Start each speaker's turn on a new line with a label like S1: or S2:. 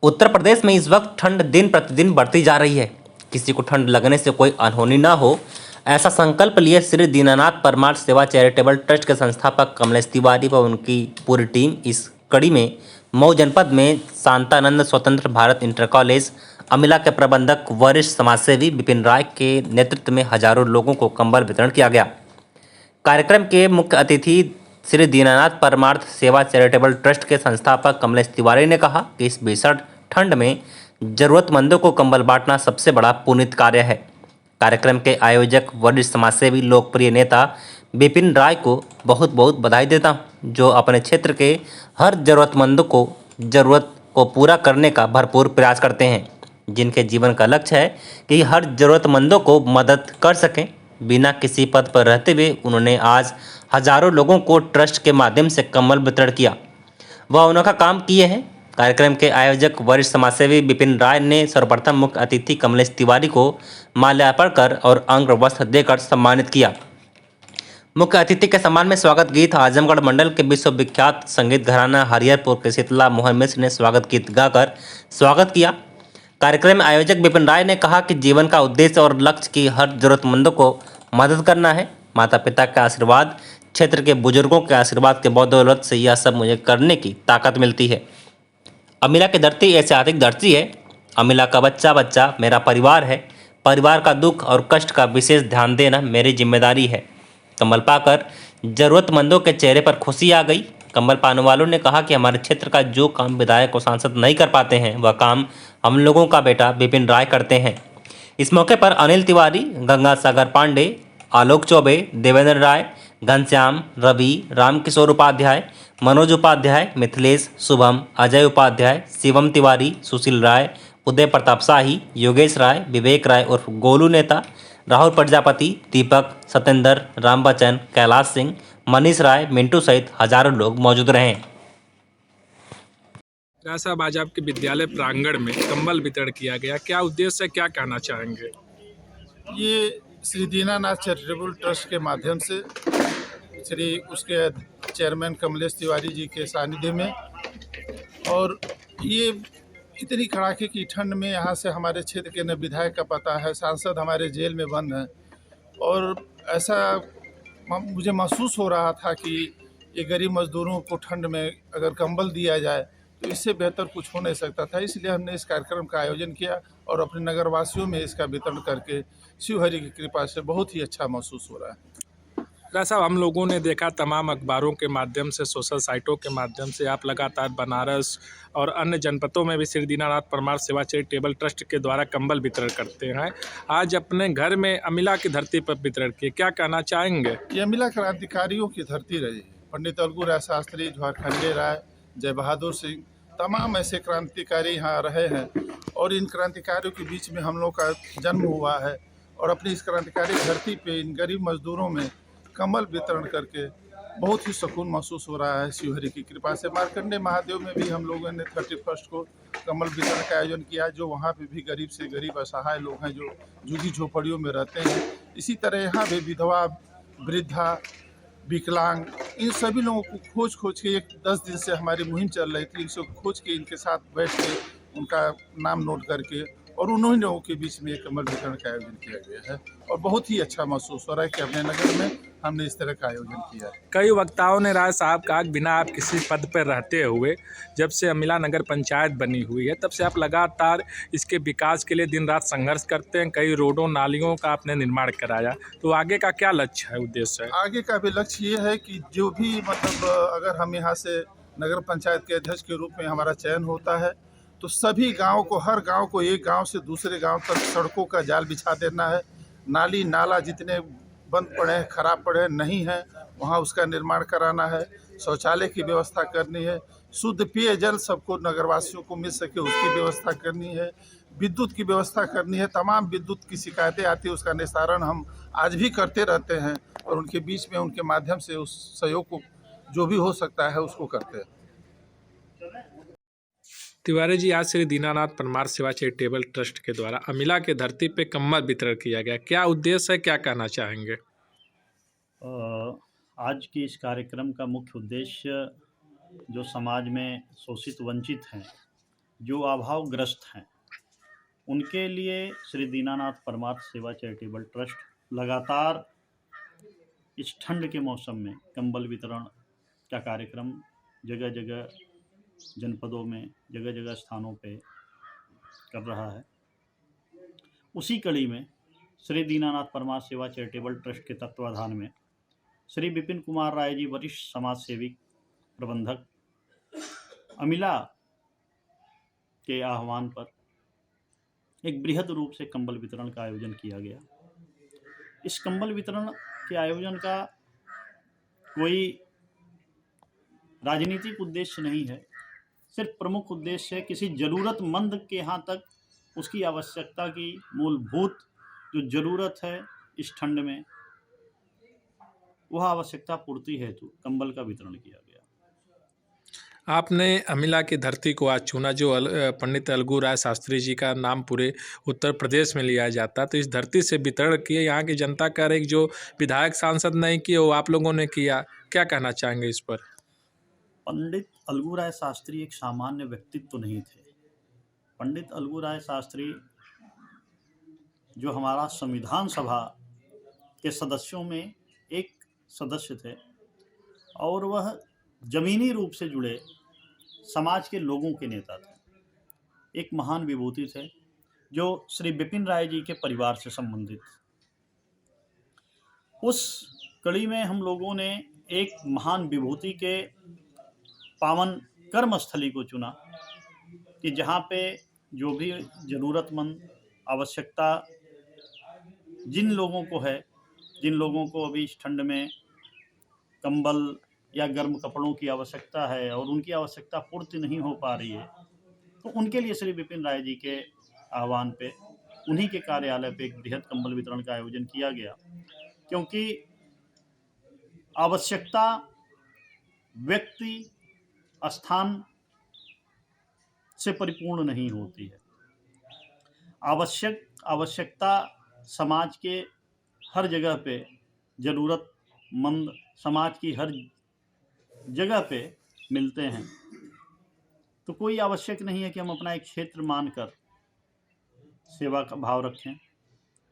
S1: उत्तर प्रदेश में इस वक्त ठंड दिन प्रतिदिन बढ़ती जा रही है। किसी को ठंड लगने से कोई अनहोनी ना हो, ऐसा संकल्प लिए श्री दीनानाथ परमार सेवा चैरिटेबल ट्रस्ट के संस्थापक कमलेश तिवारी व उनकी पूरी टीम इस कड़ी में मऊ जनपद में शांतानंद स्वतंत्र भारत इंटर कॉलेज अमिला के प्रबंधक वरिष्ठ समाजसेवी विपिन राय के नेतृत्व में हजारों लोगों को कंबल वितरण किया गया। कार्यक्रम के मुख्य अतिथि श्री दीनानाथ परमार्थ सेवा चैरिटेबल ट्रस्ट के संस्थापक कमलेश तिवारी ने कहा कि इस भीषण ठंड में जरूरतमंदों को कंबल बांटना सबसे बड़ा पुनीत कार्य है। कार्यक्रम के आयोजक वरिष्ठ समाजसेवी लोकप्रिय नेता विपिन राय को बहुत बहुत बधाई देता हूं, जो अपने क्षेत्र के हर जरूरतमंद को जरूरत को पूरा करने का भरपूर प्रयास करते हैं, जिनके जीवन का लक्ष्य है कि हर जरूरतमंदों को मदद कर सकें। बिना किसी पद पर रहते हुए उन्होंने आज हजारों लोगों को ट्रस्ट के माध्यम से कंबल वितरण किया। वह अनोखा काम किए हैं। कार्यक्रम के आयोजक वरिष्ठ समाजसेवी विपिन राय ने सर्वप्रथम मुख्य अतिथि कमलेश तिवारी को माल्यार्पण कर और अंग वस्त्र देकर सम्मानित किया। मुख्य अतिथि के सम्मान में स्वागत गीत आजमगढ़ मंडल के विश्वविख्यात संगीत घराना हरिहरपुर के शीतला मोहन मिश्र ने स्वागत गीत गाकर स्वागत किया। कार्यक्रम में आयोजक विपिन राय ने कहा कि जीवन का उद्देश्य और लक्ष्य की हर जरूरतमंद को मदद करना है। माता पिता का आशीर्वाद, क्षेत्र के बुजुर्गों के आशीर्वाद के बदौलत से यह सब मुझे करने की ताकत मिलती है। अमिला की धरती ऐतिहासिक धरती है। अमिला का बच्चा बच्चा मेरा परिवार है। परिवार का दुख और कष्ट का विशेष ध्यान देना मेरी जिम्मेदारी है। कंबल पाकर जरूरतमंदों के चेहरे पर खुशी आ गई। कंबल पाने वालों ने कहा कि हमारे क्षेत्र का जो काम विधायक और सांसद नहीं कर पाते हैं, वह काम हम लोगों का बेटा विपिन राय करते हैं। इस मौके पर अनिल तिवारी, गंगा सागर पांडे, आलोक चौबे, देवेंद्र राय, घनश्याम, रवि, रामकिशोर उपाध्याय, मनोज उपाध्याय, मिथिलेश, शुभम, अजय उपाध्याय, शिवम तिवारी, सुशील राय, उदय प्रताप शाही, योगेश राय, विवेक राय उर्फ गोलू नेता, राहुल प्रजापति, दीपक, सत्येंद्र, राम बच्चन, कैलाश सिंह, मनीष राय, मिंटू सहित हजारों लोग मौजूद रहे।
S2: साहब, आज आपके विद्यालय प्रांगण में कंबल वितरण किया गया, क्या उद्देश्य है, क्या कहना चाहेंगे?
S3: ये श्री दीनानाथ चैरिटेबल ट्रस्ट के माध्यम से श्री उसके चेयरमैन कमलेश तिवारी जी के सानिध्य में, और ये इतनी कड़ाके की ठंड में यहाँ से हमारे क्षेत्र के न विधायक का पता है, सांसद हमारे जेल में बंद हैं, और ऐसा मुझे महसूस हो रहा था कि ये गरीब मजदूरों को ठंड में अगर कंबल दिया जाए तो इससे बेहतर कुछ हो नहीं सकता था। इसलिए हमने इस कार्यक्रम का आयोजन किया और अपने नगरवासियों में इसका वितरण करके शिवहरि की कृपा से बहुत ही अच्छा महसूस हो रहा है।
S2: साहब, हम लोगों ने देखा तमाम अखबारों के माध्यम से, सोशल साइटों के माध्यम से आप लगातार बनारस और अन्य जनपदों में भी श्री दीनानाथ परमार सेवा चैरिटेबल ट्रस्ट के द्वारा कंबल वितरण करते हैं। आज अपने घर में अमिला की धरती पर वितरण किए, क्या कहना चाहेंगे?
S3: ये अमिला क्रांतिकारियों की धरती रही है। पंडित अलगू राय शास्त्री, झारखंडे राय, जय बहादुर सिंह, तमाम ऐसे क्रांतिकारी यहाँ रहे हैं, और इन क्रांतिकारियों के बीच में हम लोग का जन्म हुआ है, और अपनी इस क्रांतिकारी धरती पे इन गरीब मजदूरों में कंबल वितरण करके बहुत ही सुकून महसूस हो रहा है शिवहरि की कृपा से। मार्कंडे महादेव में भी हम लोगों ने 31 को कंबल वितरण का आयोजन किया, जो वहाँ पे भी गरीब से गरीब असहाय लोग हैं जो झुग्गी झोपड़ियों में रहते हैं। इसी तरह यहाँ भी विधवा, वृद्धा, विकलांग, इन सभी लोगों को खोज के 10 दिन से हमारी मुहिम चल रही थी। इनको खोज के इनके साथ बैठ के उनका नाम नोट करके और उन्हीं लोगों के बीच में एक कंबल वितरण का आयोजन किया गया है, और बहुत ही अच्छा महसूस हो रहा है कि अपने नगर में हमने इस तरह का आयोजन किया है।
S2: कई वक्ताओं ने राय साहब कहा कि बिना आप किसी पद पर रहते हुए जब से अमिला नगर पंचायत बनी हुई है, तब से आप लगातार इसके विकास के लिए दिन रात संघर्ष करते हैं। कई रोडों, नालियों का आपने निर्माण कराया, तो आगे का क्या लक्ष्य है, उद्देश्य है?
S3: आगे का भी लक्ष्य ये है कि जो भी अगर हम यहाँ से नगर पंचायत के अध्यक्ष के रूप में हमारा चयन होता है, तो सभी गाँव को, हर गाँव को एक गाँव से दूसरे गाँव तक सड़कों का जाल बिछा देना है। नाली नाला जितने बंद पड़े हैं, खराब पड़े हैं, नहीं हैं, वहाँ उसका निर्माण कराना है। शौचालय की व्यवस्था करनी है। शुद्ध पेयजल सबको नगरवासियों को मिल सके उसकी व्यवस्था करनी है। विद्युत की व्यवस्था करनी है। तमाम विद्युत की शिकायतें आती है, उसका निस्तारण हम आज भी करते रहते हैं, और उनके बीच में उनके माध्यम से उस सहयोग को जो भी हो सकता है उसको करते हैं।
S2: तिवारी जी, आज श्री दीनानाथ परमार सेवा चैरिटेबल ट्रस्ट के द्वारा अमिला के धरती पे कंबल वितरण किया गया, क्या उद्देश्य है, क्या कहना चाहेंगे?
S4: आज की इस कार्यक्रम का मुख्य उद्देश्य जो समाज में शोषित वंचित हैं, जो अभावग्रस्त हैं उनके लिए श्री दीनानाथ परमार्थ सेवा चैरिटेबल ट्रस्ट लगातार इस ठंड के मौसम में कंबल वितरण का कार्यक्रम जगह जगह जनपदों में जगह जगह स्थानों पे कर रहा है। उसी कड़ी में श्री दीनानाथ परमार्थ सेवा चैरिटेबल ट्रस्ट के तत्वाधान में श्री विपिन कुमार राय जी वरिष्ठ समाज सेविक प्रबंधक अमिला के आह्वान पर एक बृहद रूप से कंबल वितरण का आयोजन किया गया। इस कंबल वितरण के आयोजन का कोई राजनीतिक उद्देश्य नहीं है, सिर्फ प्रमुख उद्देश्य है किसी ज़रूरतमंद के यहाँ तक उसकी आवश्यकता की मूलभूत जो ज़रूरत है इस ठंड में वह आवश्यकता पूर्ति हेतु कंबल का वितरण किया गया।
S2: आपने अमिला की धरती को आज चुना, जो पंडित अलगू राय शास्त्री जी का नाम पूरे उत्तर प्रदेश में लिया जाता, तो इस धरती से वितरण किए यहाँ की जनता का एक जो विधायक सांसद नहीं किए वो आप लोगों ने किया, क्या कहना चाहेंगे इस पर?
S4: पंडित अलगू राय शास्त्री एक सामान्य व्यक्तित्व नहीं थे। पंडित अलगू राय शास्त्री जो हमारा संविधान सभा के सदस्यों में एक सदस्य थे और वह जमीनी रूप से जुड़े समाज के लोगों के नेता थे। एक महान विभूति थे जो श्री विपिन राय जी के परिवार से संबंधित। उस कड़ी में हम लोगों ने एक महान विभूति के पावन कर्मस्थली को चुना कि जहाँ पे जो भी ज़रूरतमंद आवश्यकता जिन लोगों को है, जिन लोगों को अभी इस ठंड में कंबल या गर्म कपड़ों की आवश्यकता है और उनकी आवश्यकता पूर्ति नहीं हो पा रही है, तो उनके लिए श्री विपिन राय जी के आह्वान पे उन्हीं के कार्यालय पे एक बृहद कंबल वितरण का आयोजन किया गया। क्योंकि आवश्यकता व्यक्ति स्थान से परिपूर्ण नहीं होती है। आवश्यकता समाज के हर जगह पे ज़रूरतमंद समाज की हर जगह पे मिलते हैं। तो कोई आवश्यक नहीं है कि हम अपना एक क्षेत्र मानकर सेवा का भाव रखें।